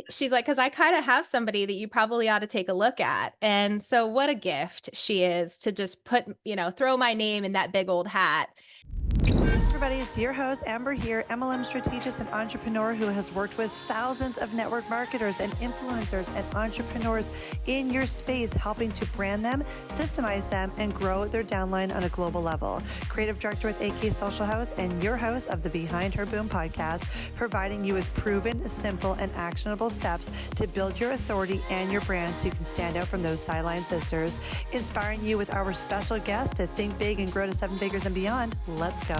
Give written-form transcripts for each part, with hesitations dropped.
she's like, because I kind of have somebody that you probably ought to take a look at. And so what a gift she is to just put, throw my name in that big old hat. Everybody, it's your host, Amber here, MLM strategist and entrepreneur who has worked with thousands of network marketers and influencers and entrepreneurs in your space, helping to brand them, systemize them, and grow their downline on a global level. Creative director with AK Social House and your host of the Behind Her Boom podcast, providing you with proven, simple, and actionable steps to build your authority and your brand so you can stand out from those sideline sisters. Inspiring you with our special guest to think big and grow to 7 figures and beyond. Let's go.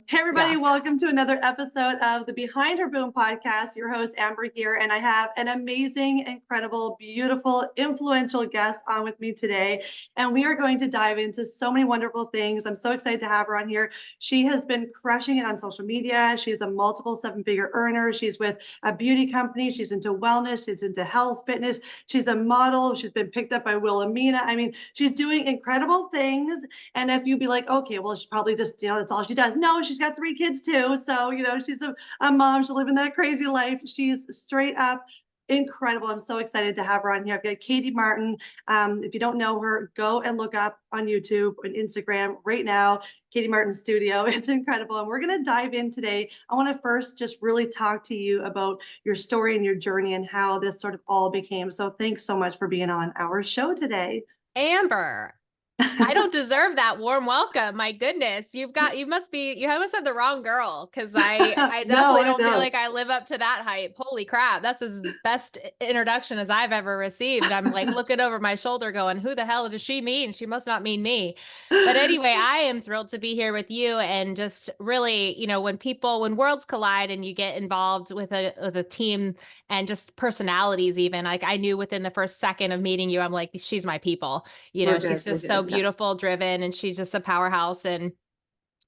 Hey, everybody, Yeah. welcome to another episode of the Behind Her Boom podcast. Your host, Amber here, and I have an amazing, incredible, beautiful, influential guest on with me today. And we are going to dive into so many wonderful things. I'm so excited to have her on here. She has been crushing it on social media. She's a multiple 7-figure earner. She's with a beauty company. She's into wellness. She's into health, fitness. She's a model. She's been picked up by Wilhelmina. I mean, she's doing incredible things. And if you'd be like, okay, well, she probably just, that's all she does. No, she's got 3 kids too. So, she's a mom. She's living that crazy life. She's straight up incredible. I'm so excited to have her on here. I've got Katie Martin. If you don't know her, go and look up on YouTube and Instagram right now, Katie Martin Studio. It's incredible. And we're going to dive in today. I want to first just really talk to you about your story and your journey and how this sort of all became. So thanks so much for being on our show today. Amber, I don't deserve that warm welcome. My goodness, you must have the wrong girl. Cause I No, definitely I don't feel don't. like I live up to that hype. Holy crap. That's as best introduction as I've ever received. I'm like looking over my shoulder going, who the hell does she mean? She must not mean me. But anyway, I am thrilled to be here with you and just really, when worlds collide and you get involved with a team and just personalities, even like I knew within the first second of meeting you, I'm like, she's my people. We're good. She's We're just so good. Yeah. beautiful, driven, and she's just a powerhouse. And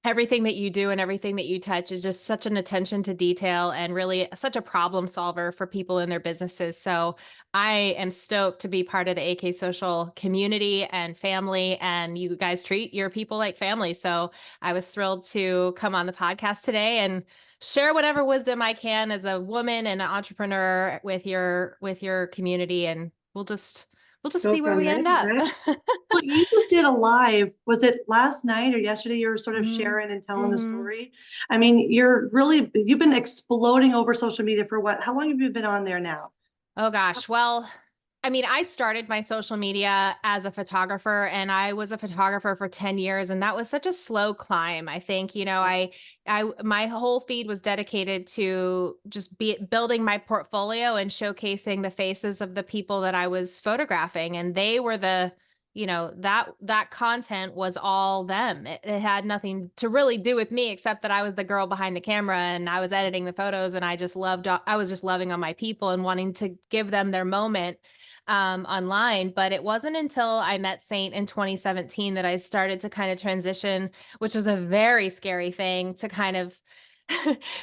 everything that you do and everything that you touch is just such an attention to detail and really such a problem solver for people in their businesses. So I am stoked to be part of the AK Social community and family, and you guys treat your people like family. So I was thrilled to come on the podcast today and share whatever wisdom I can as a woman and an entrepreneur with your community, and we'll just Go see where from we there. end up. Right. Well, you just did a live. Was it last night or yesterday? You were sort of Mhm. sharing and telling the Mhm. story. I mean, you've been exploding over social media for what? How long have you been on there now? Oh gosh. Well, I mean, I started my social media as a photographer, and I was a photographer for 10 years, and that was such a slow climb. I think, my whole feed was dedicated to just building my portfolio and showcasing the faces of the people that I was photographing. And they were that content was all them. It had nothing to really do with me, except that I was the girl behind the camera and I was editing the photos, and I was just loving on my people and wanting to give them their moment online. But it wasn't until I met Saint in 2017 that I started to kind of transition, which was a very scary thing to kind of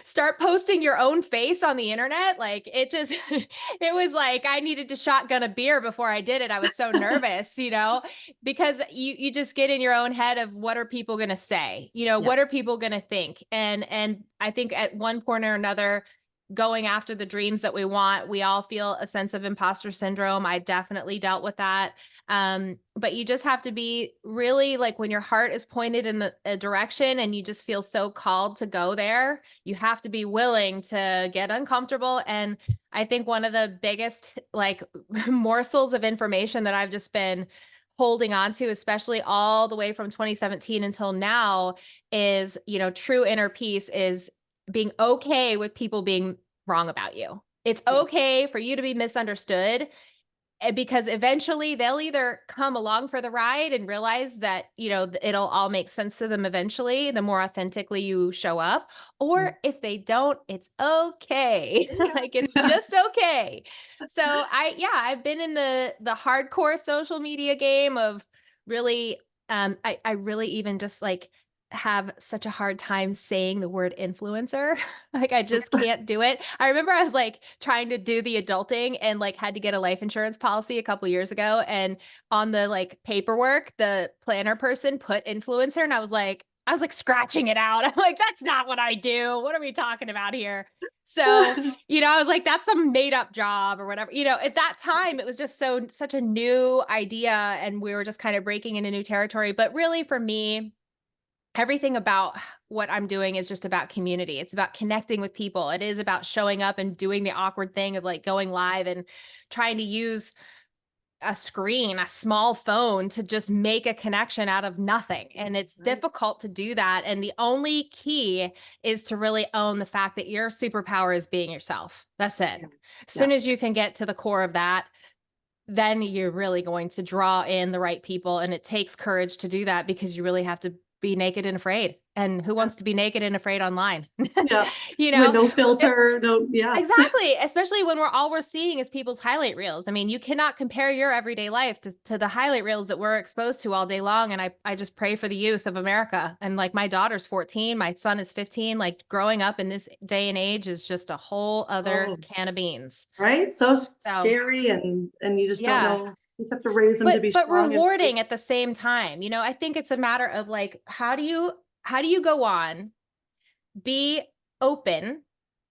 start posting your own face on the internet. Like it just, it was like I needed to shotgun a beer before I did it. I was so nervous, because you just get in your own head of what are people going to say, Yeah. what are people going to think? And I think at one point or another, going after the dreams that we want, we all feel a sense of imposter syndrome. I definitely dealt with that. But you just have to be really like when your heart is pointed in a direction and you just feel so called to go there, you have to be willing to get uncomfortable. And I think one of the biggest like morsels of information that I've just been holding on to, especially all the way from 2017 until now, is, true inner peace is being okay with people being wrong about you. It's Yeah. okay for you to be misunderstood, because eventually they'll either come along for the ride and realize that, it'll all make sense to them eventually, the more authentically you show up, Mm. or if they don't, it's okay. Yeah. Like it's Yeah. just okay. So I've been in the hardcore social media game of really I really even just like have such a hard time saying the word influencer. Like I just can't do it. I remember I was like trying to do the adulting and like had to get a life insurance policy a couple years ago, and on the like paperwork, the planner person put influencer, and I was like, I was like scratching it out. I'm like, that's not what I do. What are we talking about here? So, I was like, that's a made up job or whatever. At that time, it was just such a new idea and we were just kind of breaking into new territory. But really for me, everything about what I'm doing is just about community. It's about connecting with people. It is about showing up and doing the awkward thing of like going live and trying to use a screen, a small phone to just make a connection out of nothing. And it's Right. difficult to do that. And the only key is to really own the fact that your superpower is being yourself. That's it. Yeah. As Yeah. soon as you can get to the core of that, then you're really going to draw in the right people. And it takes courage to do that because you really have to be naked and afraid. And who Yeah. wants to be naked and afraid online? Yeah. you With know, no filter, no, yeah. Exactly, especially when we're seeing is people's highlight reels. I mean, you cannot compare your everyday life to the highlight reels that we're exposed to all day long. And I just pray for the youth of America. And like my daughter's 14, my son is 15. Like growing up in this day and age is just a whole other Oh, can of beans. right. So So scary, and you just don't yeah. know. You just have to raise them to be But strong and brave. rewarding at the same time. I think it's a matter of like, how do you go on, be open,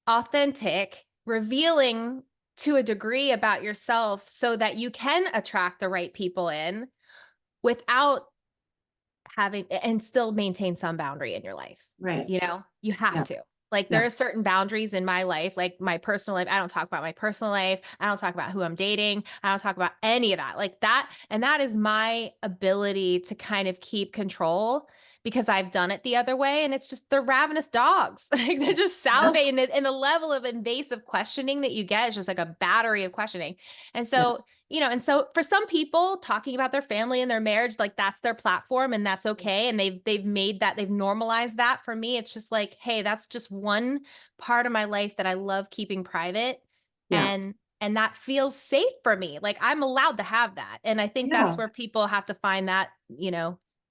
authentic, revealing to a degree about yourself so that you can attract the right people in without having and still maintain some boundary in your life. Right. You have Yeah. to. Like there Yeah. are certain boundaries in my life, like my personal life. I don't talk about my personal life. I don't talk about who I'm dating. I don't talk about any of that. Like that. And that is my ability to kind of keep control because I've done it the other way. And it's just they're ravenous dogs. Like they're just Yeah. salivating. And the level of invasive questioning that you get is just like a battery of questioning. And Yeah. so and so for some people talking about their family and their marriage, like that's their platform and that's okay. And they've made that, they've normalized that. For me, it's just like, hey, that's just one part of my life that I love keeping private. Yeah. And that feels safe for me. Like I'm allowed to have that. And I think that's Yeah. where people have to find that,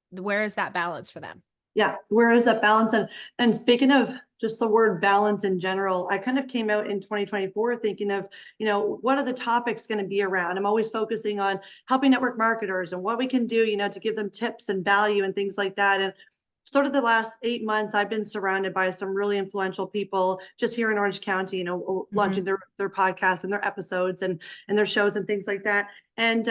where is that balance for them? Yeah. Where is that balance? And speaking of just the word balance in general, I kind of came out in 2024 thinking of, what are the topics going to be around? I'm always focusing on helping network marketers and what we can do, to give them tips and value and things like that. And sort of the last 8 months, I've been surrounded by some really influential people just here in Orange County, launching Mhm. their podcasts and their episodes and their shows and things like that. And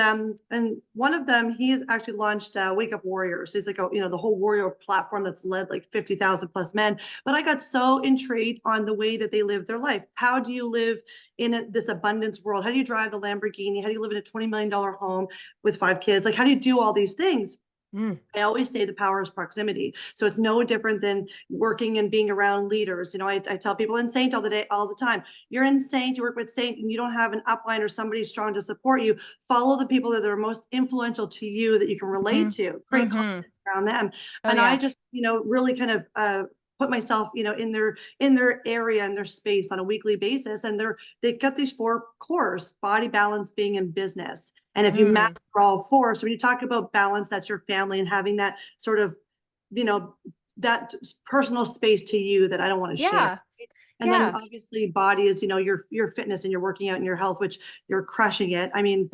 one of them, he's actually launched Wake Up Warriors. He's like, the whole warrior platform that's led like 50,000 plus men. But I got so intrigued on the way that they live their life. How do you live in this abundance world? How do you drive the Lamborghini? How do you live in a $20 million home with 5 kids? Like, how do you do all these things? Mm. I always say the power is proximity. So it's no different than working and being around leaders. I tell people in Saint all the time, you're in Saint, you work with Saint, and you don't have an upline or somebody strong to support you. Follow the people that are most influential to you that you can relate Mhm. to. Create Mhm. content around them. Oh And I yeah. just, really kind of put myself, in their area and their space on a weekly basis. And they've got these 4 cores: body, balance, being in business. And if you Mm. master all 4, so when you talk about balance, that's your family and having that sort of, you know, that personal space to you that I don't want to share. Yeah. And then Yeah. obviously body is, your fitness and your working out and your health, which you're crushing it. I mean,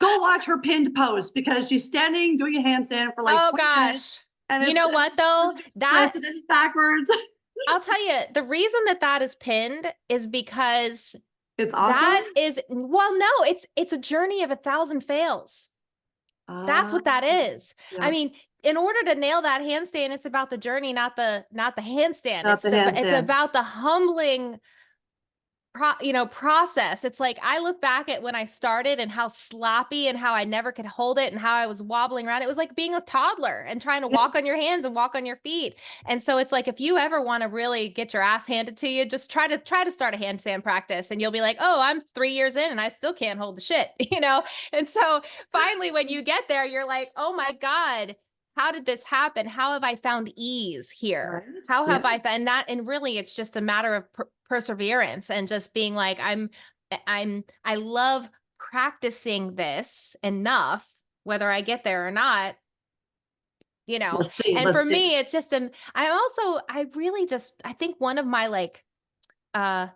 go watch her pinned post because she's standing doing a handstand for like Oh 20 minutes, gosh. and You know what though? first it That splits and then it's backwards. I'll tell you, the reason that that is pinned is because It's awesome. that is well, no, it's a journey of 1,000 fails. That's Ah, what that is. I yeah, mean, in order to nail that handstand, it's about the journey, not the handstand. not the It's handstand. about the humbling process. It's like I look back at when I started and how sloppy and how I never could hold it and how I was wobbling around. It was like being a toddler and trying to Yeah, walk on your hands and walk on your feet. And so it's like if you ever want to really get your ass handed to you, just try to start a handstand practice and you'll be like, "Oh, I'm 3 years in and I still can't hold the shit." And so finally when you get there, you're like, "Oh my God, how did this happen? How have I found ease right. here? How Yeah, have I found that?" And really, it's just a matter of perseverance and just being like, I love practicing this enough, whether I get there or not, you know. let's see. And for Let's see. me, it's just I really just, I think one of my uh,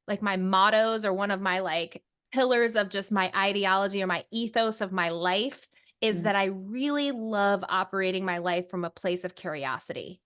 like my mottos or one of my like pillars of just my ideology or my ethos of my life is that Yes. I really love operating my life from a place of curiosity.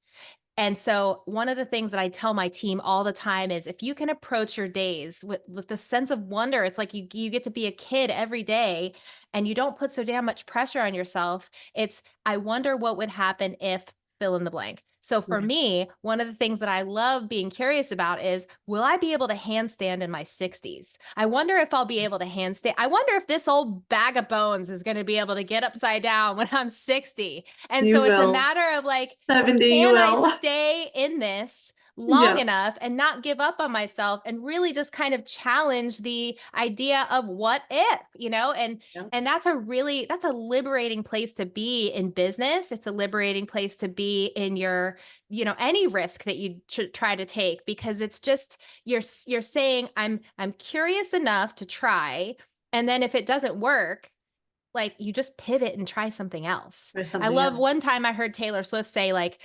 And so one of the things that I tell my team all the time is if you can approach your days with the sense of wonder, it's like you get to be a kid every day and you don't put so damn much pressure on yourself. It's, I wonder what would happen if fill in the blank. So for Right. me, one of the things that I love being curious about is, will I be able to handstand in my 60s? I wonder if I'll be able to handstand. I wonder if this old bag of bones is going to be able to get upside down when I'm 60. And You so it's a will. matter of like, 70, you can I will. stay in this long Yeah. enough and not give up on myself and really just kind of challenge the idea of what if, Yeah. and that's a liberating place to be in business. It's a liberating place to be in your, any risk that you should try to take, because it's just, you're saying, I'm curious enough to try. And then if it doesn't work, like, you just pivot and try something else. Or I something love, else. one time I heard Taylor Swift say, like,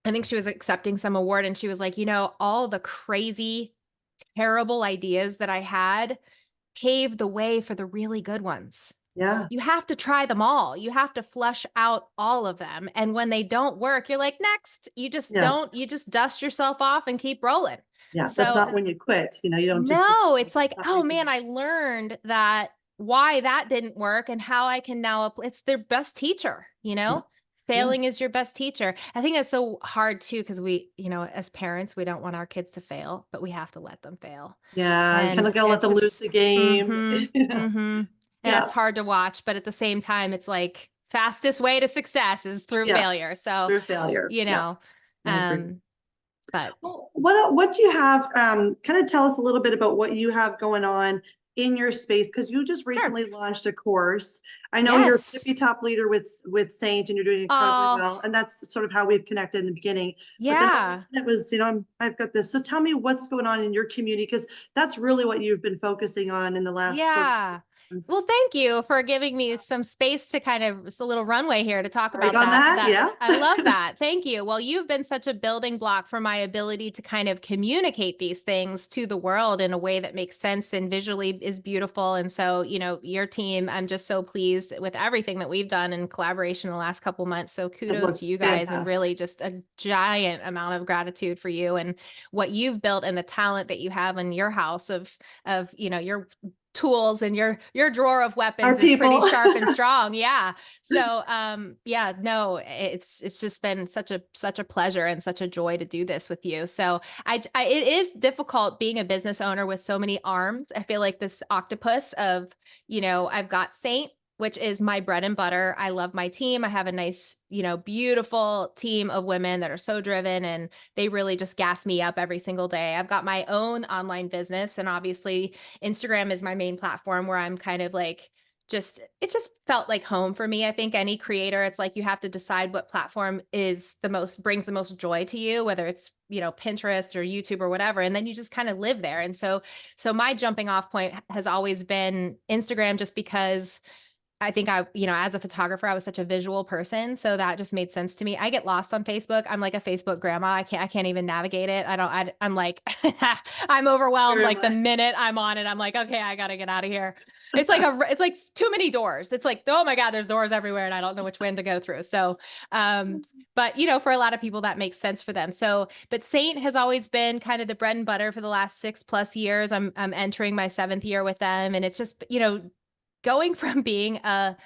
I think she was accepting some award and she was like, all the crazy, terrible ideas that I had paved the way for the really good ones. Yeah. You have to try them all. You have to flush out all of them. And when they don't work, you're like, next. Yes. You just dust yourself off and keep rolling. Yeah. That's So not when you quit. You don't just no, decide, it's like, not oh making man, it. I learned that why that didn't work and how I can now it's their best teacher. Yeah. Yeah. Failing is your best teacher. I think that's so hard too, because we, as parents, we don't want our kids to fail, but we have to let them fail. Yeah. You kind And of gotta let it's them lose just, the game. and Yeah. it's hard to watch, but at the same time, it's like fastest way to success is through Yeah. failure. So, Through failure. you Yeah. know, I agree. but Well, what do you have? Kind of tell us a little bit about what you have going on in your space, because you just sure. recently launched a course. I know you're a Yes. Tippy Top leader with Saint, and you're doing incredibly Oh, well, and that's sort of how we've connected in the beginning. But then all of a yeah. sudden it was, I've got this. So tell me what's going on in your community, because that's really what you've been focusing on in the last sort of Yeah. Well, 6 months. thank you for giving me some space to kind of just a little runway here to talk Right about on that. that? Yeah. I love that. Thank you. Well, you've been such a building block for my ability to kind of communicate these things to the world in a way that makes sense and visually is beautiful. And so, your team, I'm just so pleased with everything that we've done in collaboration the last couple months. So It kudos to looks you guys, and fantastic. really just a giant amount of gratitude for you and what you've built and the talent that you have in your house of your tools, and your drawer of Our weapons is pretty people. sharp and strong. Yeah. So yeah, no, it's just been such a pleasure and such a joy to do this with you. So it is difficult being a business owner with so many arms. I feel like this octopus of, I've got Saint, which is my bread and butter. I love my team. I have a nice, beautiful team of women that are so driven, and they really just gas me up every single day. I've got my own online business, and obviously Instagram is my main platform where I'm kind of like, it just felt like home for me. I think any creator, it's like you have to decide what platform brings the most joy to you, whether it's, Pinterest or YouTube or whatever. And then you just kind of live there. And so my jumping off point has always been Instagram, just because I think as a photographer, I was such a visual person. So that just made sense to me. I get lost on Facebook. I'm like a Facebook grandma. I can't even navigate it. I'm like, I'm overwhelmed. Very Like the much. minute I'm on it, I'm like, okay, I got to get out of here. It's like too many doors. It's like, oh my God, there's doors everywhere and I don't know which one to go through. So, but for a lot of people that makes sense for them. So, but Saint has always been kind of the bread and butter for the last 6+ years. I'm entering my 7th year with them. And it's just, going from being a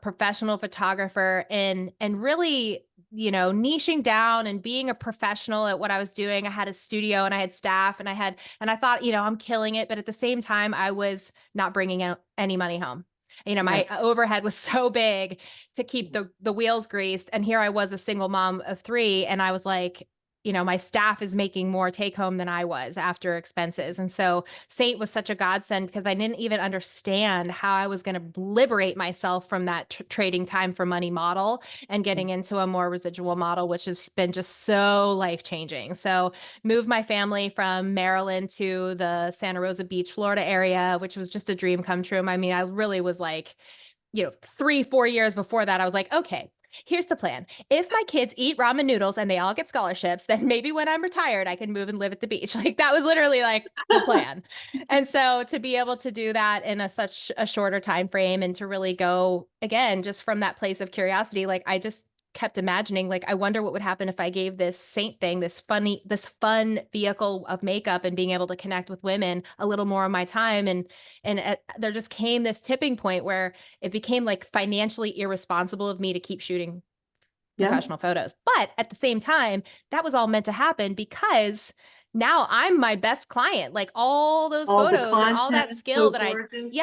professional photographer and really, niching down and being a professional at what I was doing. I had a studio and I had staff and I thought, I'm killing it. But at the same time, I was not bringing out any money home. My Right. overhead was so big to keep the wheels greased. And here I was, a single mom of 3. And I was like, my staff is making more take home than I was after expenses. And so Saint was such a godsend, because I didn't even understand how I was going to liberate myself from that trading time for money model and getting into a more residual model, which has been just so life changing. So moved my family from Maryland to the Santa Rosa Beach, Florida area, which was just a dream come true. I mean, I really was like, 3-4 years before that, I was like, okay, here's the plan. If my kids eat ramen noodles and they all get scholarships, then maybe when I'm retired, I can move and live at the beach. Like that was literally like the plan. And so to be able to do that in such a shorter time frame, and to really go again, just from that place of curiosity, like I just kept imagining, like, I wonder what would happen if I gave this Saint thing, this fun vehicle of makeup and being able to connect with women a little more of my time. And there just came this tipping point where it became like financially irresponsible of me to keep shooting Yeah. professional photos. But at the same time, that was all meant to happen because now I'm my best client. Like all those All the photos and all content that is skill so that gorgeous.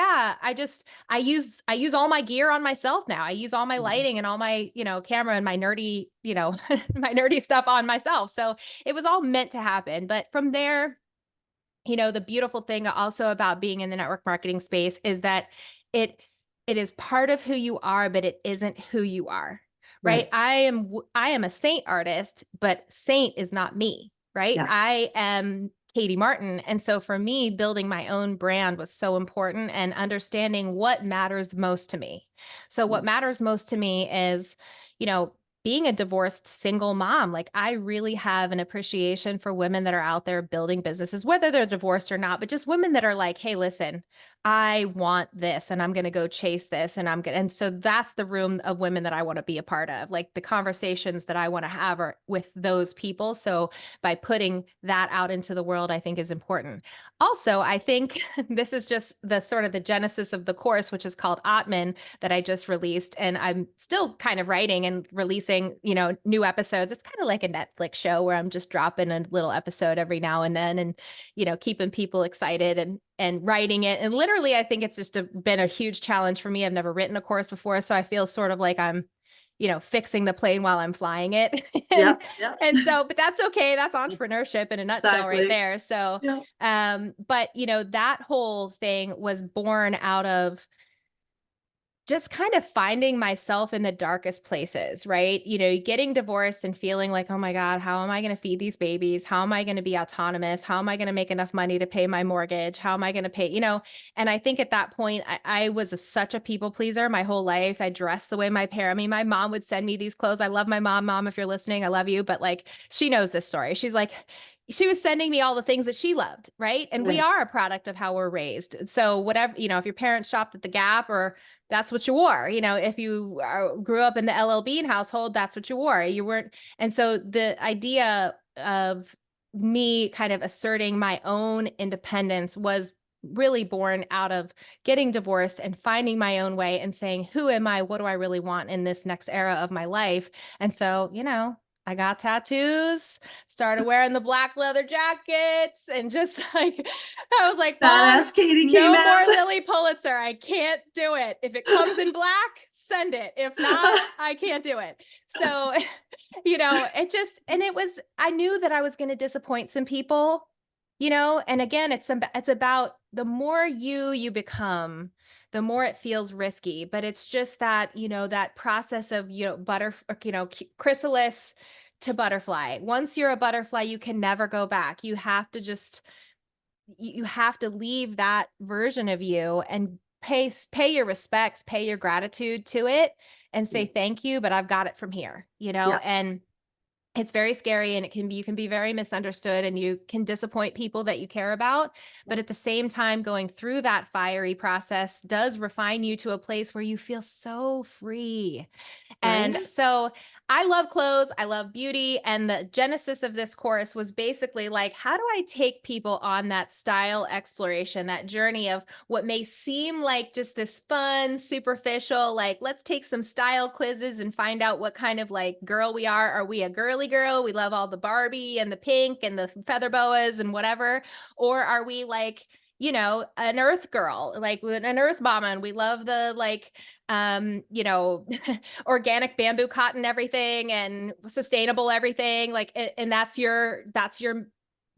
I use all my gear on myself now. I use all my Mhm. lighting and all my, camera and my nerdy, my nerdy stuff on myself. So it was all meant to happen. But from there, the beautiful thing also about being in the network marketing space is that it it is part of who you are, but it isn't who you are. Right? Right. I am a Saint artist, but Saint is not me, right? Yeah. I am Katie Martin. And so for me, building my own brand was so important and understanding what matters most to me. So what Yes. matters most to me is, you know, being a divorced single mom, like I really have an appreciation for women that are out there building businesses, whether they're divorced or not, but just women that are like, hey, listen, I want this and I'm going to go chase this and I'm going to, and so that's the room of women that I want to be a part of. Like the conversations that I want to have are with those people. So by putting that out into the world, I think is important. Also, I think this is just the sort of the genesis of the course, which is called Atman that I just released. And I'm still kind of writing and releasing, new episodes. It's kind of like a Netflix show where I'm just dropping a little episode every now and then and, keeping people excited and writing it. And literally, I think it's just been a huge challenge for me. I've never written a course before. So I feel sort of like I'm, fixing the plane while I'm flying it. and Yep. Yep. and so, but that's okay. That's entrepreneurship in a nutshell right Exactly. there. So Yeah. but that whole thing was born out of just kind of finding myself in the darkest places, right? Getting divorced and feeling like, oh my God, how am I going to feed these babies? How am I going to be autonomous? How am I going to make enough money to pay my mortgage? How am I going to pay, And I think at that point, I was such a people pleaser my whole life. I dressed the way my mom would send me these clothes. I love my mom. Mom, if you're listening, I love you. But like, she knows this story. She's like, she was sending me all the things that she loved, right? And we Right. are a product of how we're raised. So whatever, if your parents shopped at the Gap or that's what you wore. If you grew up in the LL Bean household, that's what you wore. You weren't. And so the idea of me kind of asserting my own independence was really born out of getting divorced and finding my own way and saying, who am I? What do I really want in this next era of my life? And so, I got tattoos, started wearing the black leather jackets, and just like, I was like, Mom, Badass Katie came no out. more Lily Pulitzer. I can't do it. If it comes in black, send it. If not, I can't do it. So, I knew that I was going to disappoint some people, and again, it's about the more you become, the more it feels risky, but it's just that, that process of, chrysalis to butterfly. Once you're a butterfly, you can never go back. You have to just you have to leave that version of you and pay your respects, pay your gratitude to it and say thank you, but I've got it from here, Yeah. and it's very scary and you can be very misunderstood and you can disappoint people that you care about. But at the same time, going through that fiery process does refine you to a place where you feel so free. And Right. so I love clothes, I love beauty. And the genesis of this course was basically like, how do I take people on that style exploration, that journey of what may seem like just this fun, superficial, like, let's take some style quizzes and find out what kind of like girl we are. Are we a girly girl? We love all the Barbie and the pink and the feather boas and whatever. Or are we like, an earth girl, like an earth mama, and we love the like, organic bamboo cotton everything and sustainable everything, like and that's your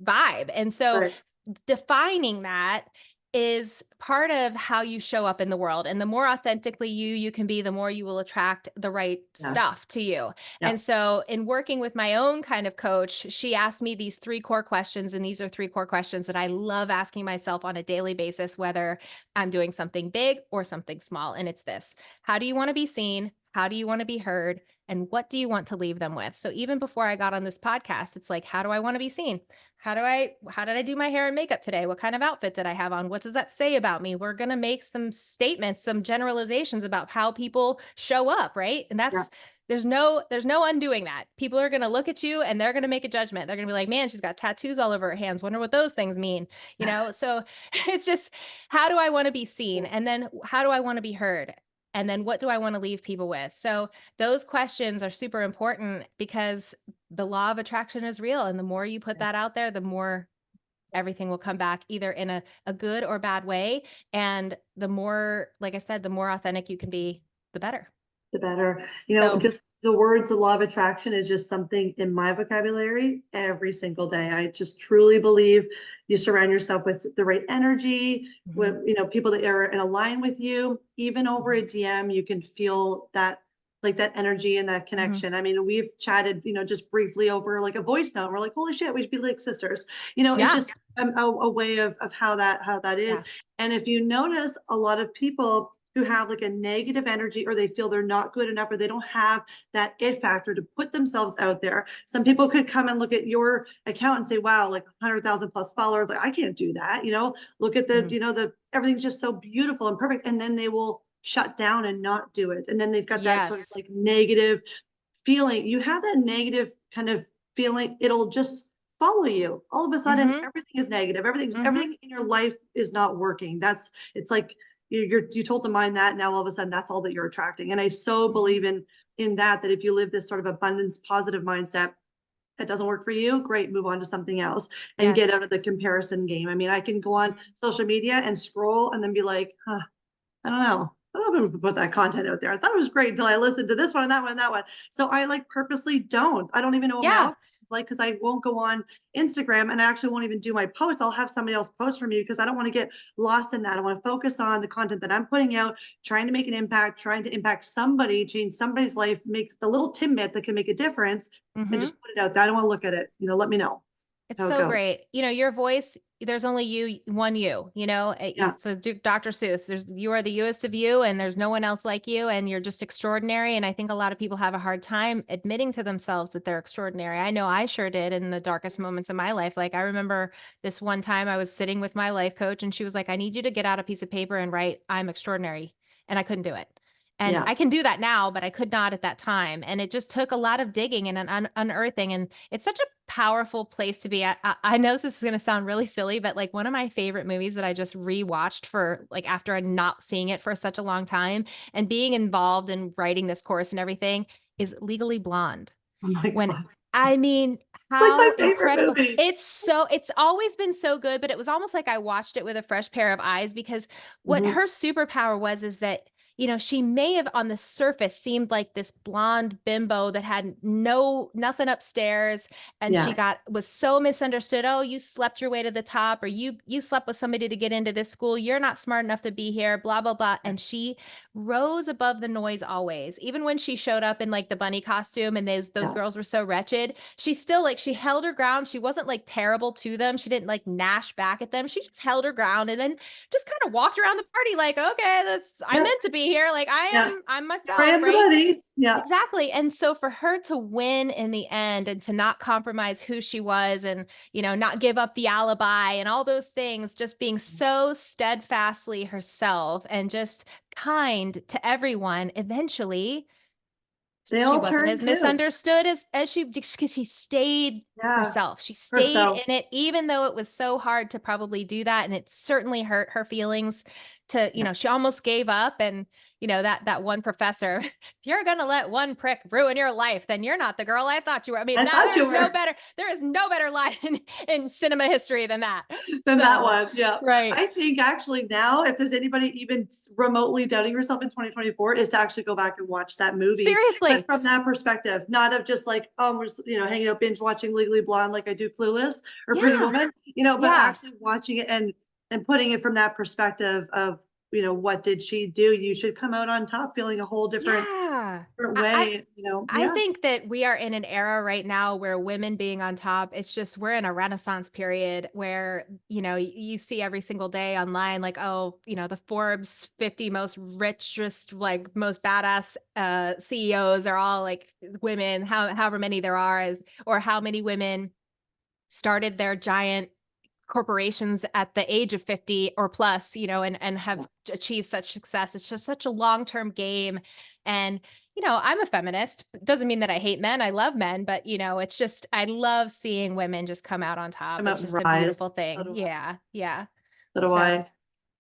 vibe. And so Right. defining that is part of how you show up in the world, and the more authentically you can be, the more you will attract the right Yeah. stuff to you. Yeah. And so in working with my own kind of coach, she asked me these three core questions, and these are three core questions that I love asking myself on a daily basis, whether I'm doing something big or something small. And it's this: how do you want to be seen? How do you want to be heard? And what do you want to leave them with? So even before I got on this podcast, it's like, how do I want to be seen? How did I do my hair and makeup today? What kind of outfit did I have on? What does that say about me? We're going to make some statements, some generalizations about how people show up, right? And Yeah. there's no undoing that. People are going to look at you and they're going to make a judgment. They're going to be like, man, she's got tattoos all over her hands. Wonder what those things mean, you know? So it's just, how do I want to be seen? And then how do I want to be heard? And then what do I want to leave people with? So those questions are super important because the law of attraction is real. And the more you put that out there, the more everything will come back either in a good or bad way. And the more, like I said, the more authentic you can be, the better. The better. So Just the words, the law of attraction is just something in my vocabulary every single day. I just truly believe you surround yourself with the right energy, with, people that are in align with you. Even over a DM, you can feel that, like that energy and that connection. I mean, we've chatted, just briefly over like a voice note. We're like, holy shit, we should be like sisters. It's yeah, just a way of how that is. yeah. And if you notice, a lot of people who have like a negative energy, or they feel they're not good enough, or they don't have that it factor to put themselves out there. Some people could come and look at your account and say, wow, like 100,000 plus followers. Like, I can't do that. Look at Mhm. everything's just so beautiful and perfect. And then they will shut down and not do it. And then they've got that sort of Yes. like negative feeling. You have that negative kind of feeling, it'll just follow you. All of a sudden, Mhm. everything is negative. Mhm. Everything in your life is not working. It's like you told the mind that, now all of a sudden that's all that you're attracting. And I so Mhm. believe in that if you live this sort of abundance positive mindset, that doesn't work for you, great, move on to something else and get Yes. out of the comparison game. I mean, I can go on Mhm. social media and scroll and then be like, huh, I don't know. I don't know if I'm gonna put that content out there. I thought it was great until I listened to this one and that one and that one. So I like purposely don't. I don't even know what my Yeah. outfit is like, because I won't go on Instagram, and I actually won't even do my posts. I'll have somebody else post for me because I don't want to get lost in that. I want to focus on the content that I'm putting out, trying to make an impact, trying to impact somebody, change somebody's life, make the little tidbit that can make a difference, and Mhm. just put it out there. I don't want to look at it. Let me know It's how it so goes. great. Your voice, there's only you, one you, Yeah. it's a Dr. Seuss. You are the youest of you and there's no one else like you and you're just extraordinary. And I think a lot of people have a hard time admitting to themselves that they're extraordinary. I know I sure did in the darkest moments of my life. Like I remember this one time I was sitting with my life coach and she was like, I need you to get out a piece of paper and write, I'm extraordinary. And I couldn't do it. And Yeah. I can do that now, but I could not at that time. And it just took a lot of digging and an unearthing. And it's such a powerful place to be at. I know this is going to sound really silly, but like one of my favorite movies that I just rewatched for like after not seeing it for such a long time and being involved in writing this course and everything is Legally Blonde. Oh my When God. I mean, Like my how favorite incredible. movie. It's always been so good, but it was almost like I watched it with a fresh pair of eyes because what Mhm. her superpower was is that she may have on the surface seemed like this blonde bimbo that had nothing upstairs and she Yeah. was so misunderstood. Oh, you slept your way to the top or you slept with somebody to get into this school. You're not smart enough to be here, blah blah blah. And she rose above the noise always. Even when she showed up in like the bunny costume and those Yeah. girls were so wretched, she still like she held her ground. She wasn't like terrible to them. She didn't like gnash back at them. She just held her ground and then just kind of walked around the party like, okay, this I'm Yeah. meant to be here. Like Yeah. I'm Here I myself, am, the right? buddy. Yeah. Exactly. And so for her to win in the end and to not compromise who she was and, not give up the alibi and all those things, just being so steadfastly herself and just kind to everyone, eventually They she all wasn't turn as too. misunderstood as she because she stayed Yeah. herself. She stayed Herself. in it, even though it was so hard to probably do that. And it certainly hurt her feelings to, Yeah. she almost gave up. And, that one professor, if you're gonna let one prick ruin your life, then you're not the girl I thought you were. I mean, I now thought you were. there is no better line in cinema history than that. Than that So one. Yeah. right. I think actually now, if there's anybody even remotely doubting yourself in 2024, is to actually go back and watch that movie. But Seriously. from that perspective, not of just like, oh, we're hanging out binge watching Legally Blonde like I do Clueless or Pretty Yeah. Woman, but Yeah. actually watching it and putting it from that perspective of, what did she do? You should come out on top feeling a whole Yeah. different I, way, I yeah. think that we are in an era right now where women being on top, it's just we're in a renaissance period where, you see every single day online, like, oh, the Forbes 50 most richest, like most badass CEOs are all like women, however many there are, or how many women started their giant corporations at the age of 50 or plus, and have achieved such success. It's just such a long-term game. And, I'm a feminist. Doesn't mean that I hate men. I love men, but it's just I love seeing women just come out on top. Come It's out and just a rise. beautiful thing. Yeah. Yeah. So do So, I.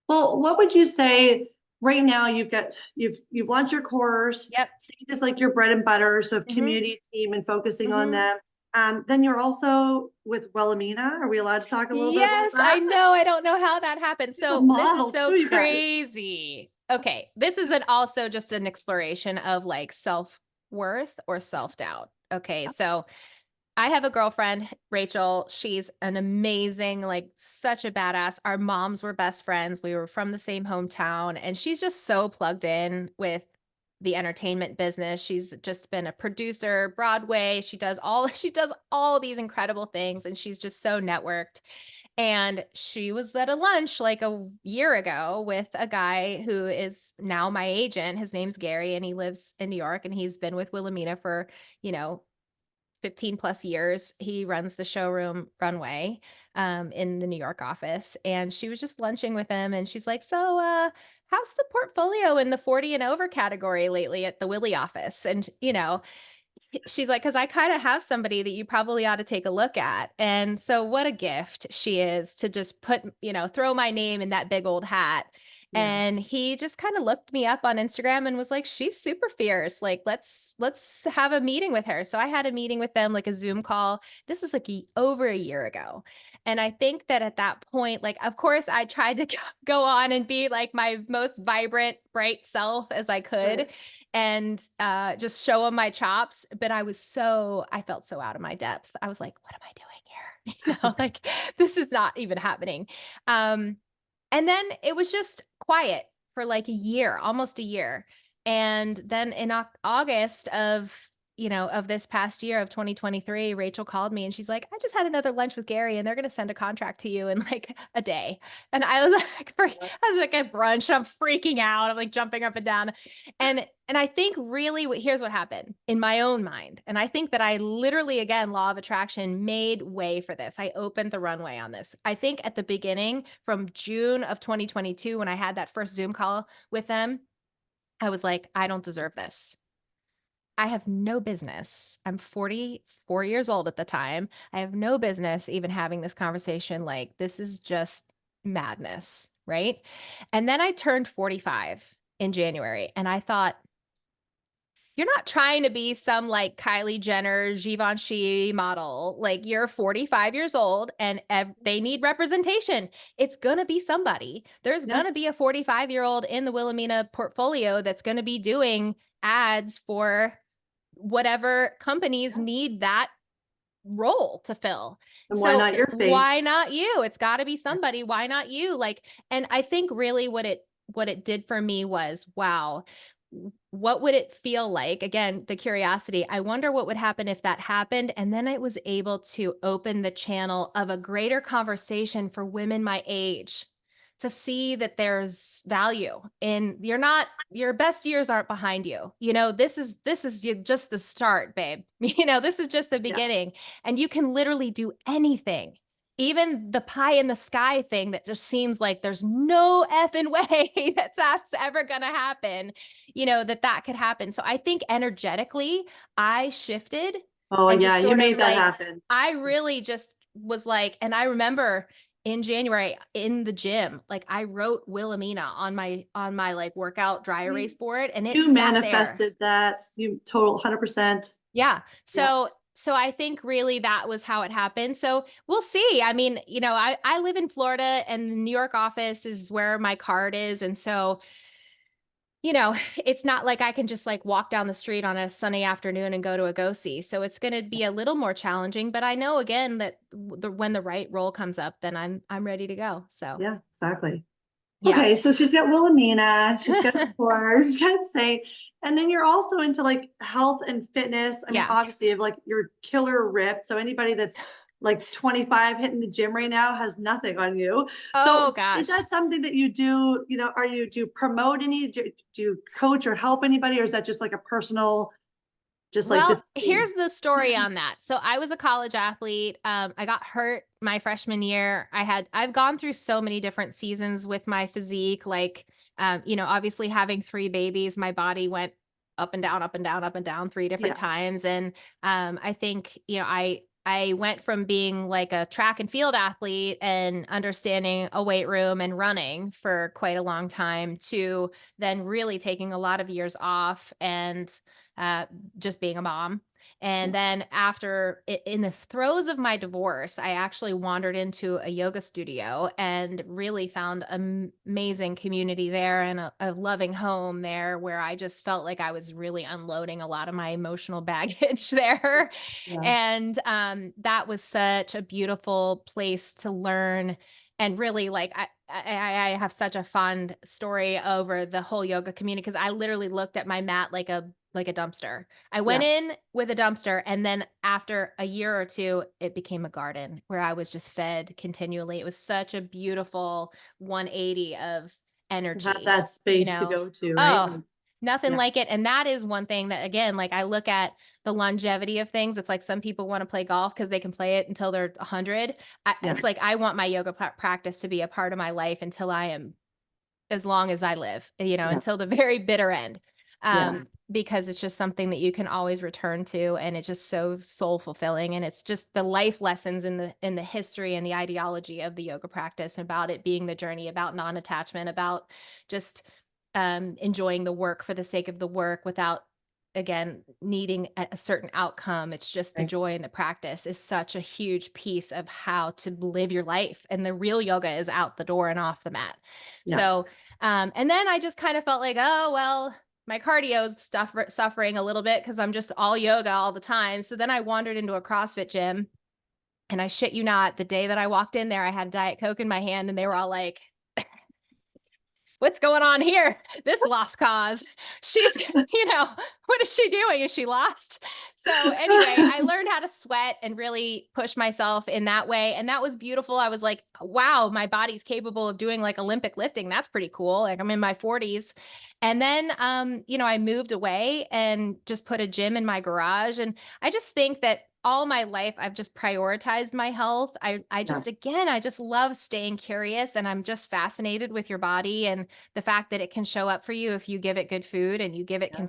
Well, what would you say right now? You've launched your course. yep. Seed is like your bread and butter, so Mhm. community team and focusing on Mhm. them. Then you're also with Wilhelmina. Are we allowed to talk a little bit about Yes, I that? know. I don't know how that happened. She's a So this is model so too, you guys. crazy. Okay, this is also just an exploration of like self-worth or self-doubt. Okay, so I have a girlfriend, Rachel. She's an amazing, like such a badass. Our moms were best friends. We were from the same hometown, and she's just so plugged in with the entertainment business. She's just been a producer, Broadway. She does all these incredible things, and she's just so networked. And she was at a lunch like a year ago with a guy who is now my agent. His name's Gary, and he lives in New York, and he's been with Wilhelmina for, you know, 15 plus years. He runs the showroom Runway in the New York office. And she was just lunching with him, and she's like, "So, how's the portfolio in the 40 and over category lately at the Willie office?" And, she's like, "'Cause I kind of have somebody that you probably ought to take a look at." And so what a gift she is to just throw my name in that big old hat. Yeah. And he just kind of looked me up on Instagram and was like, "She's super fierce. Like, let's have a meeting with her." So I had a meeting with them, like a Zoom call. This is like over a year ago. And I think that at that point, like, of course, I tried to go on and be like my most vibrant, bright self as I could Right. and just show them my chops. But I felt so out of my depth. I was like, what am I doing here? Like this is not even happening. Um, and then it was just quiet for like a year, almost a year. And then in August of this past year of 2023, Rachel called me and she's like, "I just had another lunch with Gary and they're going to send a contract to you in like a day." And I was like, I was like at brunch, I'm freaking out. I'm like jumping up and down. And I think really here's what happened in my own mind. And I think that I literally, again, law of attraction made way for this. I opened the runway on this. I think at the beginning from June of 2022, when I had that first Zoom call with them, I was like, I don't deserve this. I have no business. I'm 44 years old at the time. I have no business even having this conversation. Like, this is just madness. Right. And then I turned 45 in January and I thought, you're not trying to be some like Kylie Jenner, Givenchy model. Like you're 45 years old and they need representation. It's going to be somebody. There's Yeah. going to be a 45-year-old in the Wilhelmina portfolio that's going to be doing ads for whatever companies Yeah. need that role to fill. And why So not your face? why not you? It's got to be Yeah. somebody. Why not you? Like, and I think really what it did for me was, wow, what would it feel like? Again, the curiosity. I wonder what would happen if that happened. And then I was able to open the channel of a greater conversation for women my age to see that there's value in your best years aren't behind you. This is just the start, babe. This is just the Yeah. beginning. And you can literally do anything. Even the pie in the sky thing that just seems like there's no effing way that's ever gonna happen, that could happen. So I think energetically, I shifted Oh, and yeah. just You sort of made that like happen. I really just was like, and I remember in January in the gym, like I wrote Wilhelmina on my like workout dry You erase board and it you sat there. manifested that. You total 100%. Yeah. So Yes. so I think really that was how it happened. So we'll see. I mean, I live in Florida and the New York office is where my card is. And so it's not like I can just like walk down the street on a sunny afternoon and go to a go see. So it's going to be a little more challenging, but I know again that when the right role comes up, then I'm ready to go. So Yeah, exactly. yeah. Okay, so she's got Wilhelmina, she's got the course, she's got Say, and then you're also into like health and fitness. I mean, Yeah. obviously, you have like you're killer ripped. So anity that's like 25 hitting the gym right now has nothing on you. Oh So is gosh. that something that you do? Do you promote do you coach or help anybody, or is that just like a personal, just like Well, this here's thing? the story on that. So I was a college athlete. I got hurt my freshman year. I've gone through so many different seasons with my physique. Like, obviously having three babies, my body went up and down, up and down, up and down 3 different Yeah. times. And I think, I went from being like a track and field athlete and understanding a weight room and running for quite a long time to then really taking a lot of years off and uh, just being a mom. And Yeah. then in the throes of my divorce, I actually wandered into a yoga studio and really found amazing community there and a loving home there where I just felt like I was really unloading a lot of my emotional baggage there. Yeah. And that was such a beautiful place to learn. And really, like, I have such a fond story over the whole yoga community because I literally looked at my mat like a dumpster. I went Yeah. in with a dumpster, and then after a year or two, it became a garden where I was just fed continually. It was such a beautiful 180 of To have energy, that you space to know? go to, right? Oh, Like, nothing yeah. like it. And that is one thing that, again, like I look at the longevity of things. It's like some people want to play golf because they can play it until they're 100. Yeah. It's like I want my yoga practice to be a part of my life until I am as long as I live, Yeah. until the very bitter end. Yeah. Because it's just something that you can always return to and it's just so soul fulfilling and it's just the life lessons in the history and the ideology of the yoga practice about it being the journey about non-attachment about just enjoying the work for the sake of the work without again needing a certain outcome. It's just the Right. joy in the practice is such a huge piece of how to live your life and the real yoga is out the door and off the mat. So Yes. and then I just kind of felt like, oh well, my cardio is suffering a little bit because I'm just all yoga all the time. So then I wandered into a CrossFit gym, and I shit you not, the day that I walked in there, I had a Diet Coke in my hand, and they were all like, what's going on here? This lost cause. She's, what is she doing? Is she lost? So anyway, I learned how to sweat and really push myself in that way. And that was beautiful. I was like, wow, my body's capable of doing like Olympic lifting. That's pretty cool. Like I'm in my 40s. And then, I moved away and just put a gym in my garage. And I just think that all my life I've just prioritized my health. I Yeah. just again, I just love staying curious and I'm just fascinated with your body and the fact that it can show up for you if you give it good food and you give it Yeah.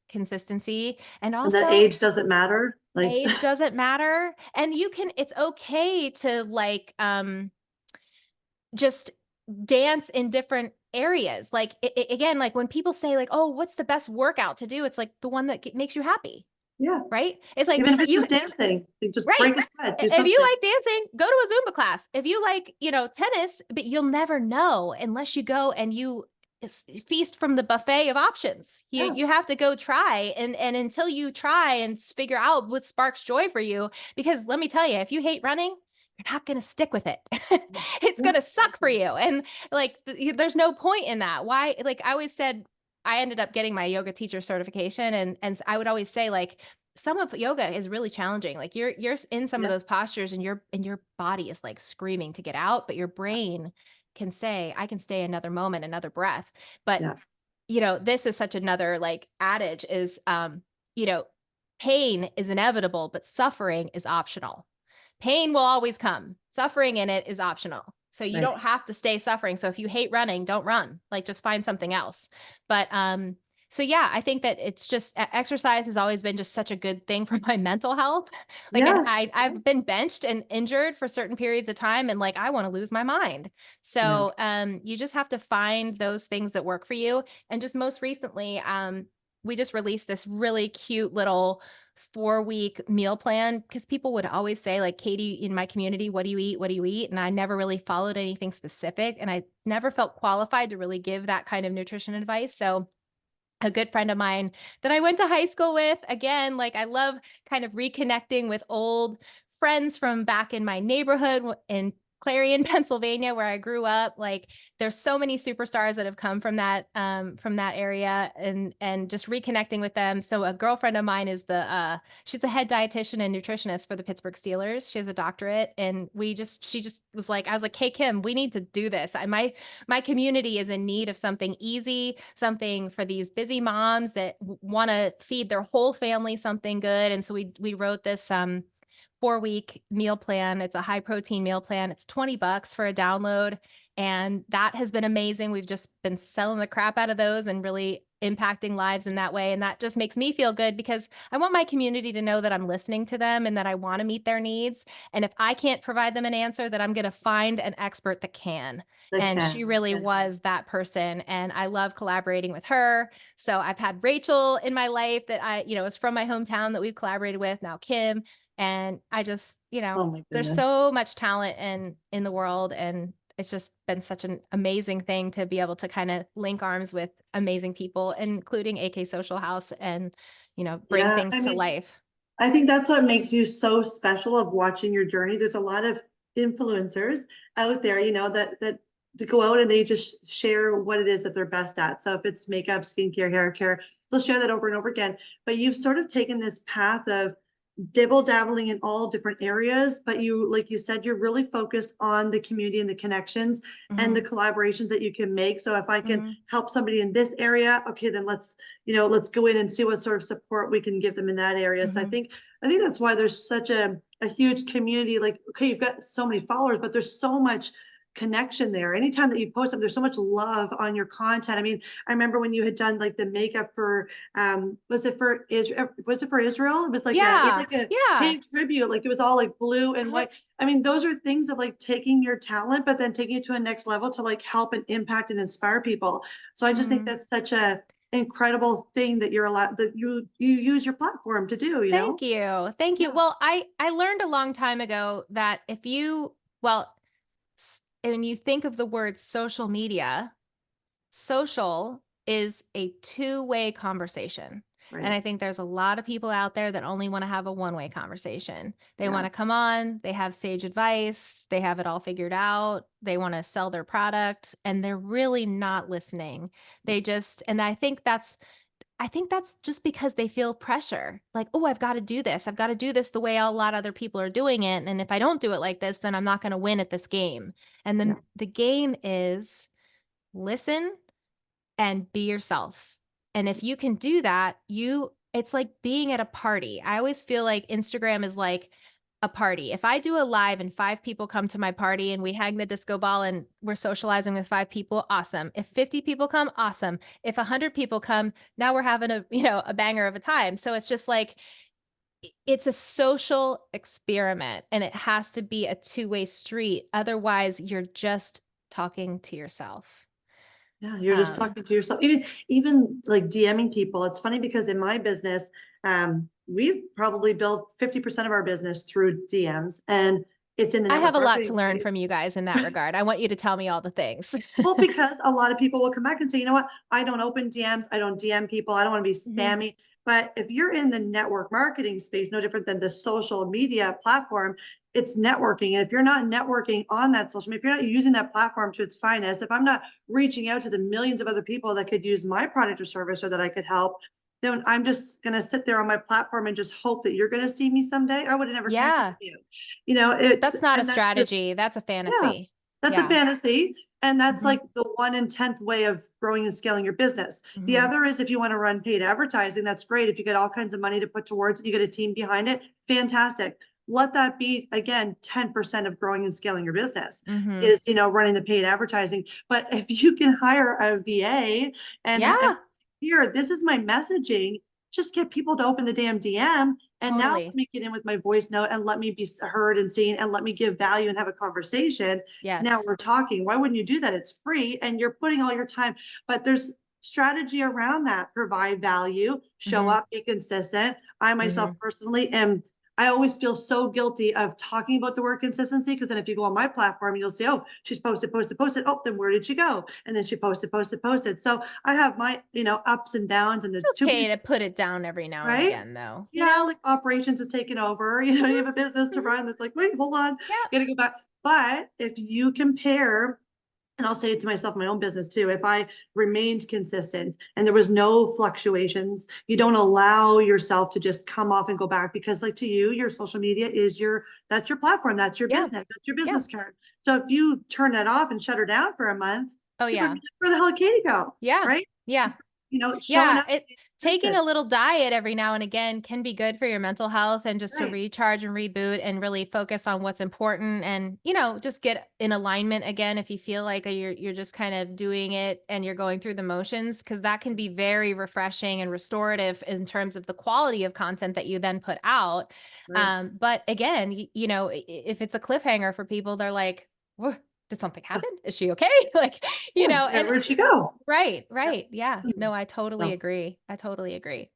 consistency. And And that also age doesn't matter. Like, age doesn't matter. And it's okay to like just dance in different areas. Like again, like when people say like, "Oh, what's the best workout to do?" It's like the one that makes you happy, yeah. right? It's like Even if it's you just dancing, you just right. break a sweat, do If you something. like dancing, go to a Zumba class. If you like, tennis, but you'll never know unless you go and you feast from the buffet of options. You Yeah. you have to go try and until you try and figure out what sparks joy for you because let me tell you, if you hate running, you're not going to stick with it. It's Yeah. going to suck for Exactly. you. And like there's no point in that. Why like I always said I ended up getting my yoga teacher certification and I would always say like some of yoga is really challenging. Like you're in some of Yeah. those postures and your body is like screaming to get out, but your brain can say, I can stay another moment, another breath. But Yeah. this is such another like adage is you know, pain is inevitable, but suffering is optional. Pain will always come. Suffering in it is optional. So you Right. don't have to stay suffering. So if you hate running, don't run. Like just find something else. But so yeah, I think that it's just exercise has always been just such a good thing for my mental health. Like Yeah. I've been benched and injured for certain periods of time and like I want to lose my mind. So Yes. you just have to find those things that work for you. And just most recently, we just released this really cute little 4-week meal plan because people would always say like, Katie, in my community, what do you eat? What do you eat? And I never really followed anything specific and I never felt qualified to really give that kind of nutrition advice. So a good friend of mine that I went to high school with, again, like I love kind of reconnecting with old friends from back in my neighborhood in Clarion, Pennsylvania, where I grew up. Like there's so many superstars that have come from that area and just reconnecting with them. So a girlfriend of mine is she's the head dietitian and nutritionist for the Pittsburgh Steelers. She has a doctorate and she just was like, I was like, hey Kim, we need to do this. My community is in need of something easy, something for these busy moms that want to feed their whole family something good. And so we wrote this 4-week meal plan. It's a high protein meal plan. It's $20 for a download. And that has been amazing. We've just been selling the crap out of those and really impacting lives in that way. And that just makes me feel good because I want my community to know that I'm listening to them and that I want to meet their needs. And if I can't provide them an answer, that I'm going to find an expert that can. That And she can. really Yes. was that person. And I love collaborating with her. So I've had Rachel in my life that is from my hometown that we've collaborated with, now Kim. And I just, Oh my there's goodness. so much talent in the world, and it's just been such an amazing thing to be able to kind of link arms with amazing people, including AK Social House, and bring Yeah. things I to mean, life. I think that's what makes you so special of watching your journey. There's a lot of influencers out there, that to go out and they just share what it is that they're best at. So if it's makeup, skincare, hair care, they'll share that over and over again. But you've sort of taken this path of dibble dabbling in all different areas, but you, like you said, you're really focused on the community and the connections and the Hmm. collaborations that you can make. So if I can Hmm. help somebody in this area, okay, then let's go in and see what sort of support we can give them in that area. So I Hmm. think I think that's why there's such a huge community. Like, okay, you've got so many followers, but there's so much connection there. Anytime that you post something, there's so much love on your content. I mean, I remember when you had done like the makeup for was it for Israel? Was it for Israel? It was Yeah. like a Yeah. paid tribute. Like it was all like blue and Uh-huh. white. I mean, those are things of like taking your talent, but then taking it to a next level to like help and impact and inspire people. So I just think Mhm. that's such a incredible thing that you're allowed that you use your platform to do, you Thank know? you. Thank you. Yeah. Well, I learned a long time ago that if you, well, when you think of the word social media, social is a two-way conversation. And Right. I think there's a lot of people out there that only want to have a one-way conversation. They want Yeah. to come on, they have sage advice, they have it all figured out, they want to sell their product, and they're really not listening. And I think that's just because they feel pressure. Like, oh, I've got to do this. I've got to do this the way a lot of other people are doing it. And if I don't do it like this, then I'm not going to win at this game. And Yeah. then the game is listen and be yourself. And if you can do that, it's like being at a party. I always feel like Instagram is like a party. If I do a live and 5 people come to my party and we hang the disco ball and we're socializing with 5 people, awesome. If 50 people come, awesome. If 100 people come, now we're having a banger of a time. So it's just like it's a social experiment and it has to be a two-way street. Otherwise, you're just talking to yourself. Yeah, you're just Um, talking to yourself. Even like DMing people. It's funny because in my business, we've probably built 50% of our business through DMs, and it's in the I have network a lot marketing to learn space. from you guys in that regard. I want you to tell me all the things. Well, because a lot of people will come back and say, you know what, I don't open DMs, I don't DM people, I don't want to be Mhm. spammy. But if you're in the network marketing space, no different than the social media platform, it's networking. And if you're not networking on that social media, if you're not using that platform to its finest, if I'm not reaching out to the millions of other people that could use my product or service or that I could help, then I'm just going to sit there on my platform and just hope that you're going to see me someday. I would have never connected with Yeah, you. that's not a And that's just, strategy. That's a yeah, fantasy. that's a Yeah. fantasy. And that's Mhm. like the 1/10th way of growing and scaling your business. The Mhm. other is if you want to run paid advertising, that's great. If you get all kinds of money to put towards it, you get a team behind it, fantastic. Let that be again 10% of growing and scaling your business Mhm. is running the paid advertising. But if you can hire a VA and Yeah, here, this is my messaging, just get people to open the damn DM. And now let totally. me get in with my voice note and let me be heard and seen and let me give value and have a conversation. Now Yes. we're talking. Why wouldn't you do that? It's free and you're putting all your time, but there's strategy around that. Provide value, show Mhm. up, be consistent. I myself Mhm. personally am. I always feel so guilty of talking about the word consistency because then if you go on my platform, you'll see, oh, she's posted, posted, posted. Oh, then where did she go? And then she posted, posted, posted. So I have my, ups and downs, and It's it's too, okay it's to put it down every now and right. again, though. Yeah, like operations is taking over. You have Mhm. a business to Mhm. run that's like, wait, hold on, Yep. gotta go back. But if you compare, and I'll say it to myself, my own business too, if I remained consistent and there was no fluctuations, you don't allow yourself to just come off and go back because, like to you, your social media is that's your platform, that's your Yeah. business, that's your Yeah. business card. So if you turn that off and shut her down for a month, Oh, people are yeah. like, where the hell did Katie go? Yeah. Right? Yeah. Showing Yeah, up. taking good. a little diet every now and again can be good for your mental health and just to Right. recharge and reboot and really focus on what's important and, just get in alignment again if you feel like you're just kind of doing it and you're going through the motions because that can be very refreshing and restorative in terms of the quality of content that you then put out. Right. But again, if it's a cliffhanger for people, they're like, "Wha- did something happen? Is she okay?" Like, Yeah. Yeah. and Where'd she go? right, Yeah. right. Yeah. Mhm. No, I totally So, agree. I totally agree.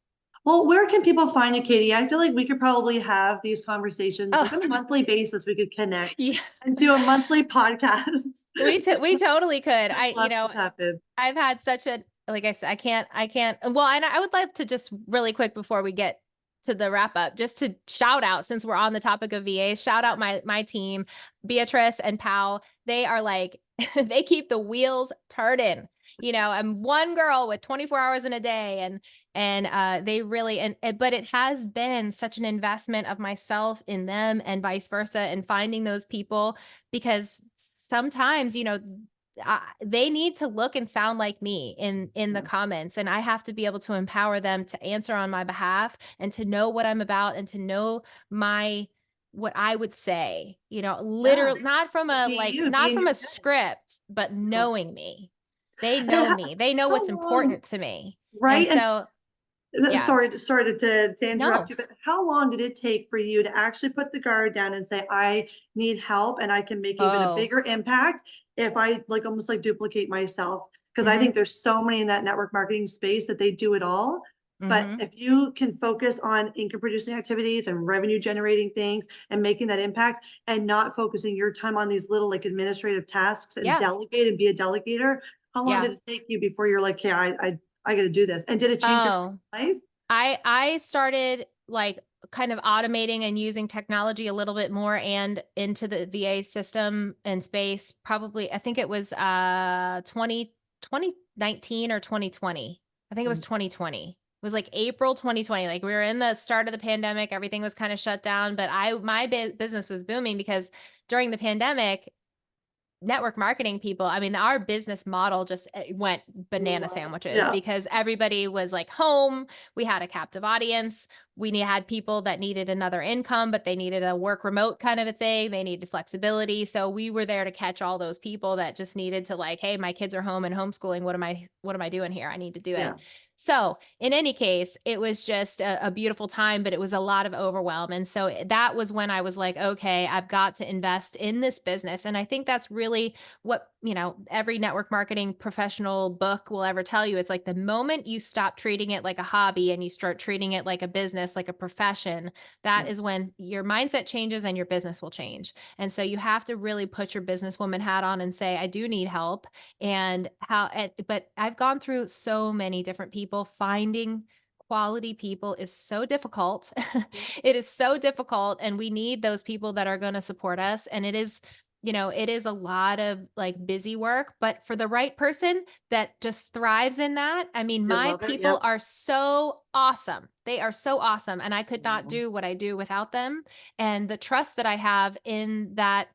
well, where can people find you, Katie? I feel like we could probably have these conversations like Oh, on a monthly basis. We could connect yeah. and do a monthly podcast. We totally could. I'd love to tap in. I've had such a like I said, I can't well, and I would like to just really quick before we get to the wrap up, just to shout out since we're on the topic of VAs, shout out my team, Beatrice and Pal. They are like they keep the wheels turning. I'm one girl with 24 hours in a day and they really but it has been such an investment of myself in them and vice versa and finding those people because sometimes they need to look and sound like me in the Yeah. comments and I have to be able to empower them to answer on my behalf and to know what I'm about and to know my what I would say, Yeah. literally not from To a be like you, be not in from your a head. script, but Yeah. knowing me. They And know me. They know how what's long, important to me. And right? And so, yeah. sorry to interrupt No. you, but how long did it take for you to actually put the guard down and say, I need help and I can make even a Oh. bigger impact if I like almost like duplicate myself? Because I think Mhm. there's so many in that network marketing space that they do it all. But Mhm. if you can focus on income producing activities and revenue generating things and making that impact and not focusing your time on these little like administrative tasks and Yeah. delegate and be a delegator, how long Yeah. did it take you before you're like, yeah, I got to do this? And did it change your Oh. life? I started like kind of automating and using technology a little bit more and into the VA system and space. Probably, I think it was 2019 or 2020. I think it was Mm. 2020. It was like April 2020. Like we were in the start of the pandemic, everything was kind of shut down, but my business was booming because during the pandemic, network marketing people, I mean, our business model just went Blew banana up. sandwiches Yeah. because everybody was like home. We had a captive audience. Had people that needed another income, but they needed a work remote kind of a thing. They needed flexibility. So we were there to catch all those people that just needed to like, hey, my kids are home and homeschooling. What am I doing here? I need to do it. Yeah. So in any case, it was just a beautiful time, but it was a lot of overwhelm. And so that was when I was like, okay, I've got to invest in this business. And I think that's really what, every network marketing professional book will ever tell you. It's like the moment you stop treating it like a hobby and you start treating it like a business, like a profession, that Yeah. is when your mindset changes and your business will change. And so you have to really put your businesswoman hat on and say, I do need help but I've gone through so many different people. Finding quality people is so difficult. It is so difficult and we need those people that are going to support us and it is a lot of like busy work, but for the right person that just thrives in that. I mean, I my love it. people Yep. are so awesome. They are so awesome and I could not Mhm. do what I do without them and the trust that I have in that.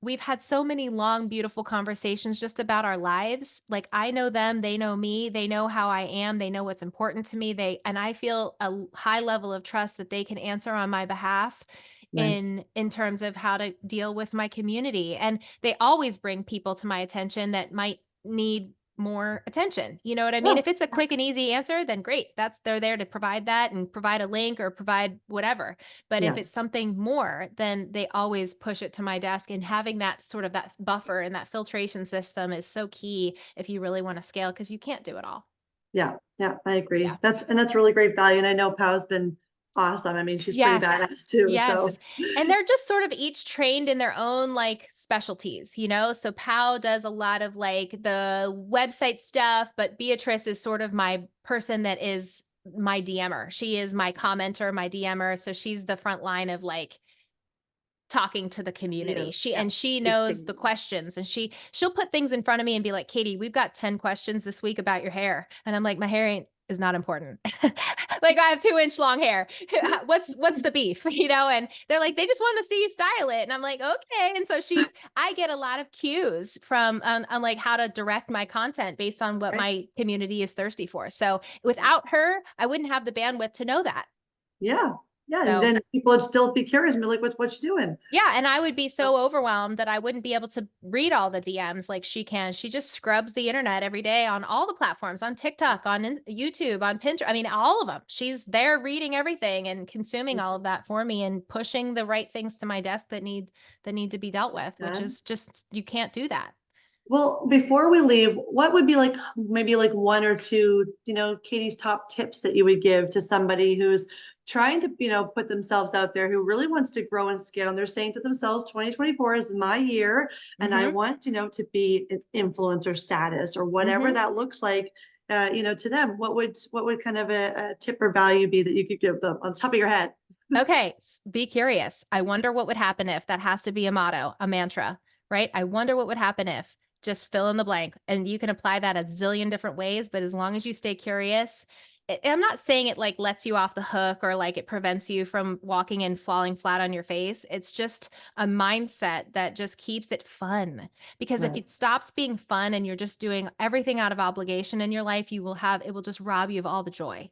We've had so many long, beautiful conversations just about our lives. Like I know them, they know me, they know how I am, they know what's important to me. And I feel high level of trust that they can answer on my behalf Nice. in terms of how to deal with my community. And they always bring people to my attention that might need more attention. You know what I mean? Yeah. If it's a quick and easy answer, then great. They're there to provide that and provide a link or provide whatever. But if it's Yes. something more, then they always push it to my desk. And having that sort of that buffer and that filtration system is so key if you really want to scale because you can't do it all. Yeah. Yeah. I agree. Yeah. That's really great value. And I know Pow's been awesome. I mean, she's pretty Yes. badass too. So Yes. And they're just sort of each trained in their own like specialties, So Pau does a lot of like the website stuff, but Beatrice is sort of my person that is my DMer. She is my commenter, my DMer. So she's the front line of like talking to the community. you, She yeah, and she she's knows the pinging. questions and she'll put things in front of me and be like, "Katie, we've got 10 questions this week about your hair." And I'm like, "My hair ain't is not important. Like I have 2-inch long hair. What's the beef? And they're like, they just want to see you style it. And I'm like, okay. And so I get a lot of cues from on like how to direct my content based on what Right. my community is thirsty for. So without her, I wouldn't have the bandwidth to know that. Yeah. Yeah. And So then people would still be curious and be like, what's she doing? yeah, and I would be so overwhelmed that I wouldn't be able to read all the DMs like she can. She just scrubs the internet every day on all the platforms, on TikTok, on YouTube, on Pinterest. I mean, all of them. She's there reading everything and consuming all of that for me and pushing the right things to my desk that need to be dealt with, which Done. is just you can't do that. Well, before we leave, what would be like maybe like one or two, Katie's top tips that you would give to somebody who's trying to, put themselves out there, who really wants to grow and scale, and they're saying to themselves, 2024 is my year, and I Mm-hmm. want, to be an influencer status or whatever Mm-hmm. that looks like, to them. What would kind of a tip or value be that you could give them on top of your head? Okay, be curious. I wonder what would happen if that has to be a motto, a mantra, right? I wonder what would happen if just fill in the blank. And you can apply that a zillion different ways, but as long as you stay curious, I'm not saying it like lets you off the hook or like it prevents you from walking and falling flat on your face. It's just a mindset that just keeps it fun. Because if Right. it stops being fun and you're just doing everything out of obligation in your life, it will just rob you of all the joy.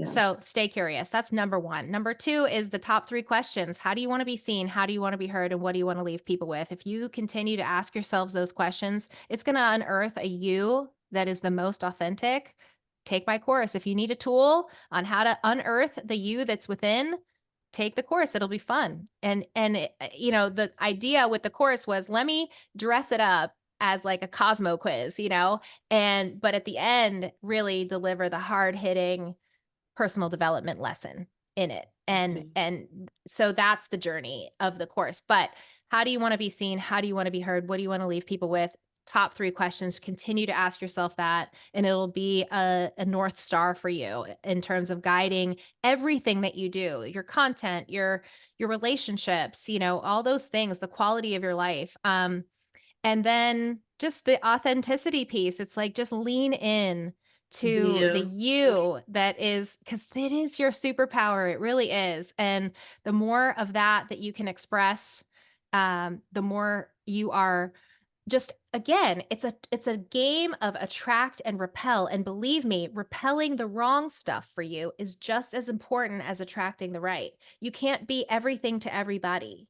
So Yes. stay curious. That's number one. Number two is the top 3 questions. How do you want to be seen? How do you want to be heard? And what do you want to leave people with? If you continue to ask yourselves those questions, it's going to unearth a you that is the most authentic. Take my course. If you need a tool on how to unearth the you that's within, take the course. It'll be fun. The idea with the course was let me dress it up as like a Cosmo quiz, but at the end really deliver the hard-hitting personal development lesson in it. I And see. and so that's the journey of the course. But how do you want to be seen? How do you want to be heard? What do you want to leave people with? Top 3 questions. Continue to ask yourself that, and it'll be a North Star for you in terms of guiding everything that you do, your content, your relationships, all those things, the quality of your life. And then just the authenticity piece, it's like just lean in The to the you. you that is, because it is your superpower. It really is. And the more of that you can express, the more you are just again, it's a game of attract and repel. And believe me, repelling the wrong stuff for you is just as important as attracting the right. You can't be everything to everybody.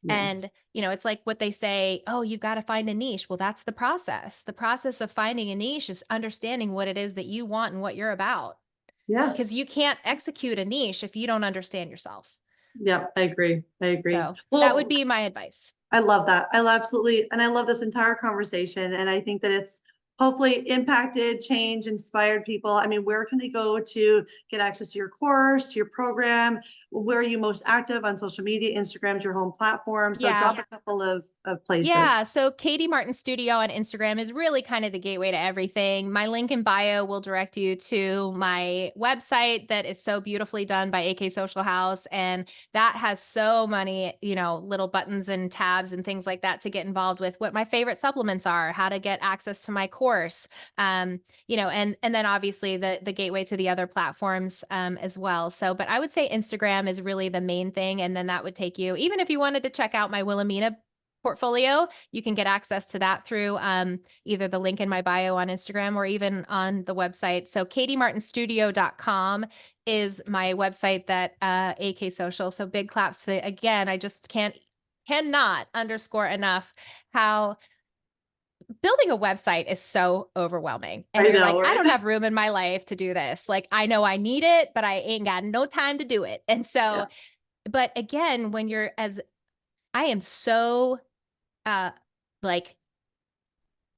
Yeah. And, it's like what they say, oh, you've got to find a niche. Well, that's the process. The process of finding a niche is understanding what it is that you want and what you're about. Yeah. Because you can't execute a niche if you don't understand yourself. Yeah. I agree. I agree. So that would Well, be my advice. I love that. I love absolutely, and I love this entire conversation. And I think that it's hopefully impacted, changed, inspired people. I mean, where can they go to get access to your course, to your program? Where are you most active on social media? Instagram's your home platform. So Yeah. drop a couple of places. Yeah. So Katie Martin Studio on Instagram is really kind of the gateway to everything. My link in bio will direct you to my website that is so beautifully done by AK Social House. And that has so many, little buttons and tabs and things like that to get involved with what my favorite supplements are, how to get access to my course, and then obviously the gateway to the other platforms as well. So, but I would say Instagram is really the main thing. And then that would take you, even if you wanted to check out my Wilhelmina portfolio, you can get access to that through either the link in my bio on Instagram or even on the website. So katiemartinstudio.com is my website that AK Social. So big claps to, again, I just cannot underscore enough how building a website is so overwhelming. And I you're know, like, I right? don't have room in my life to do this. Like, I know I need it, but I ain't got no time to do it. And so, Yeah. but again, I am so like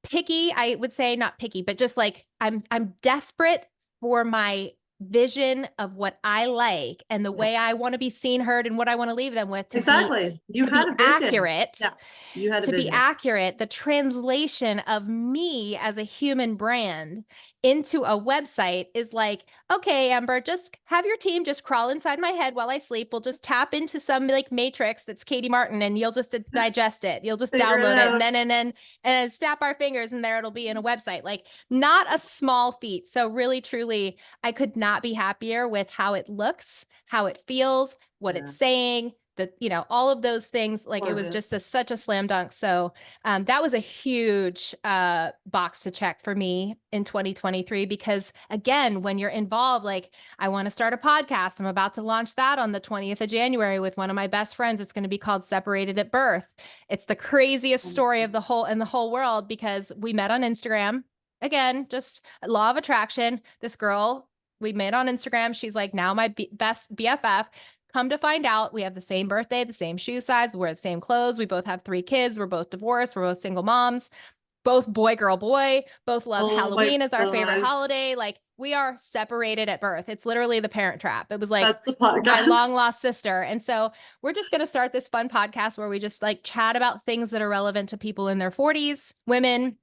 picky, I would say, not picky, but just like I'm desperate for my vision of what I like and the Yeah. way I want to be seen, heard, and what I want to leave them with Exactly. You to had be a vision. accurate, Yeah. You had a vision. the translation of me as a human brand into a website is like, okay, Amber, just have your team just crawl inside my head while I sleep. We'll just tap into some like matrix that's Katie Martin, and you'll just digest it. You'll just Figure it download it, out. and then snap our fingers, and there it'll be in a website. Like, not a small feat. So really, truly, I could not be happier with how it looks, how it feels, what Yeah, it's saying, all of those things. Like, it was gorgeous. just such a slam dunk. So that was a huge box to check for me in 2023, because again, when you're involved, like, I want to start a podcast. I'm about to launch that on the 20th of January with one of my best friends. It's going to be called Separated at Birth. It's the craziest story of the whole world, because we met on Instagram. Again, just law of attraction. This girl we met on Instagram, she's like now my best BFF. Come to find out, we have the same birthday, the same shoe size, we wear the same clothes. We both have 3 kids. We're both divorced. We're both single moms, both boy, girl, boy, both love Oh my Halloween as our favorite gosh. holiday. Like, we are separated at birth. It's literally the Parent Trap. It was like That's the my podcast. long lost sister. And so we're just going to start this fun podcast where we just like chat about things that are relevant to people in their 40s, women,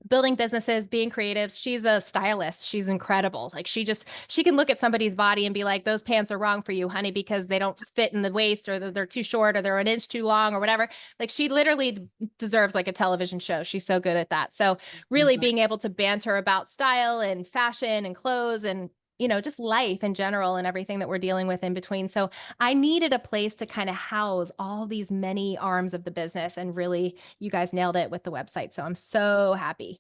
building businesses, being creative. She's a stylist. She's incredible. Like, she can look at somebody's body and be like, those pants are wrong for you, honey, because they don't fit in the waist, or they're too short, or they're an inch too long, or whatever. Like, she literally deserves like a television show. She's so good at that. So really being able to banter about style and fashion and clothes and just life in general and everything that we're dealing with in between. So I needed a place to kind of house all these many arms of the business. And really, you guys nailed it with the website. So I'm so happy.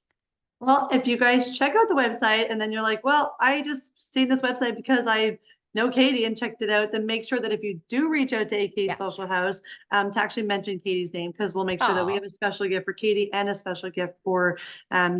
Well, if you guys check out the website and then you're like, well, I just seen this website because I know Katie and checked it out, then make sure that if you do reach out to AK Yes. Social House, to actually mention Katie's name, because we'll make sure that we Oh, have a special gift for Katie and a special gift for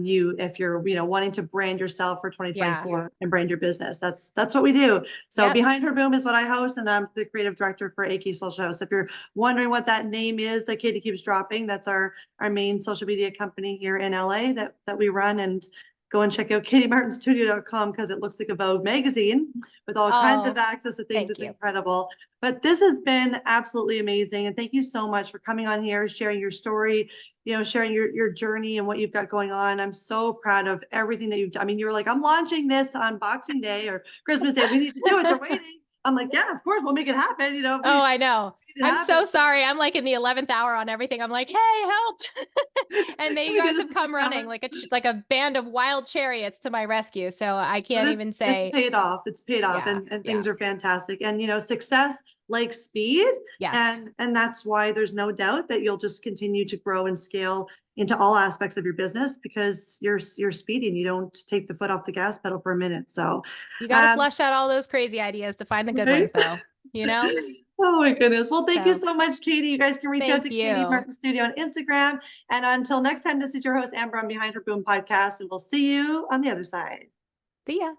you if you're wanting to brand yourself for yeah. 2024 and brand your business. That's what we do. So Yep. Behind Her Boom is what I host, and I'm the creative director for AK Social House. If you're wondering what that name is that Katie keeps dropping, that's our main social media company here in LA that we run. And go and check out katiemartinstudio.com, because it looks like a Vogue magazine with all kinds of Oh, access to things. thank It's you. incredible. But this has been absolutely amazing. And thank you so much for coming on here, sharing your story, sharing your journey and what you've got going on. I'm so proud of everything that you've done. I mean, you were like, I'm launching this on Boxing Day or Christmas Day. We need to do it. They're waiting. I'm like, yeah, of course, we'll make it happen. If we Oh, I know. make it I'm happen. so sorry. I'm like in the 11th hour on everything. I'm like, hey, help. And you We did guys this have in come 6 running hours. like a band of wild chariots to my rescue. So I But can't even it's say, paid off. It's paid off, yeah, and yeah, things are fantastic. And success like speed, yes. and that's why there's no doubt that you'll just continue to grow and scale into all aspects of your business, because you're speeding. You don't take the foot off the gas pedal for a minute. So, You got to um, flush out all those crazy ideas to find the good right? ones, though, you know? Oh my goodness. Well, thank you So so much, Katie. You guys can reach out thank to Katie you. Martin Studio on Instagram. And until next time, this is your host, Amber, on Behind Her Boom podcast, and we'll see you on the other side. See ya.